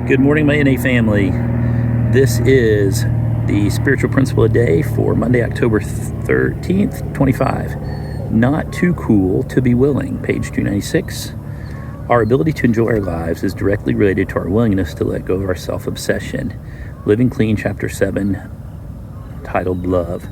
Good morning, my NA family. This is the spiritual principle of the day for Monday, October 13th, 25. Not too cool to be willing, page 296. Our ability to enjoy our lives is directly related to our willingness to let go of our self-obsession. Living Clean, chapter 7, titled Love.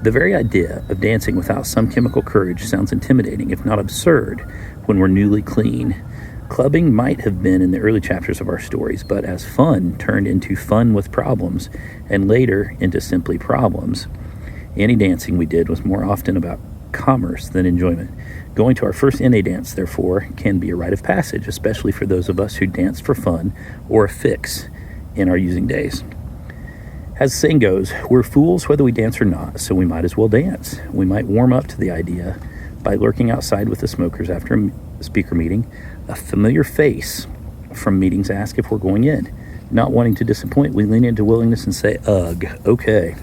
The very idea of dancing without some chemical courage sounds intimidating, if not absurd, when we're newly clean. Clubbing might have been in the early chapters of our stories, but as fun turned into fun with problems, and later into simply problems, any dancing we did was more often about commerce than enjoyment. Going to our first NA dance, therefore, can be a rite of passage, especially for those of us who danced for fun or a fix in our using days. As the saying goes, we're fools whether we dance or not, so we might as well dance. We might warm up to the idea by lurking outside with the smokers after a speaker meeting. A familiar face from meetings asks if we're going in. Not wanting to disappoint, we lean into willingness and say, ugh, okay.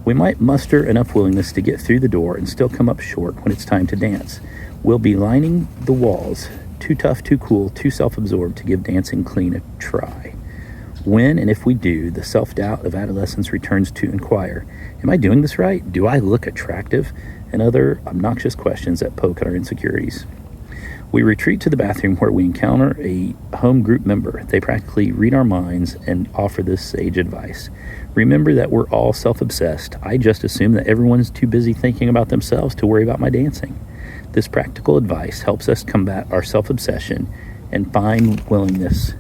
We might muster enough willingness to get through the door and still come up short when it's time to dance. We'll be lining the walls, too tough, too cool, too self-absorbed to give Dancing Clean a try. When and if we do, the self-doubt of adolescence returns to inquire, am I doing this right? Do I look attractive? And other obnoxious questions that poke at our insecurities. We retreat to the bathroom where we encounter a home group member. They practically read our minds and offer this sage advice. Remember that we're all self-obsessed. I just assume that everyone's too busy thinking about themselves to worry about my dancing. This practical advice helps us combat our self-obsession and find willingness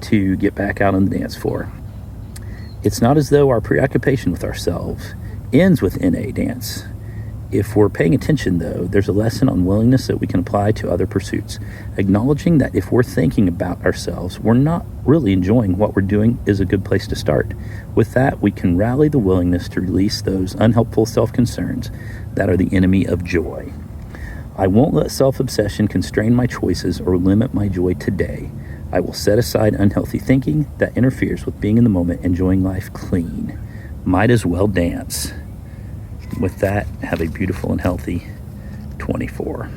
to get back out on the dance floor. It's not as though our preoccupation with ourselves ends with NA dance. If we're paying attention, though, there's a lesson on willingness that we can apply to other pursuits. Acknowledging that if we're thinking about ourselves, we're not really enjoying what we're doing is a good place to start. With that, we can rally the willingness to release those unhelpful self-concerns that are the enemy of joy. I won't let self-obsession constrain my choices or limit my joy today. I will set aside unhealthy thinking that interferes with being in the moment, enjoying life clean. Might as well dance. With that, have a beautiful and healthy 24.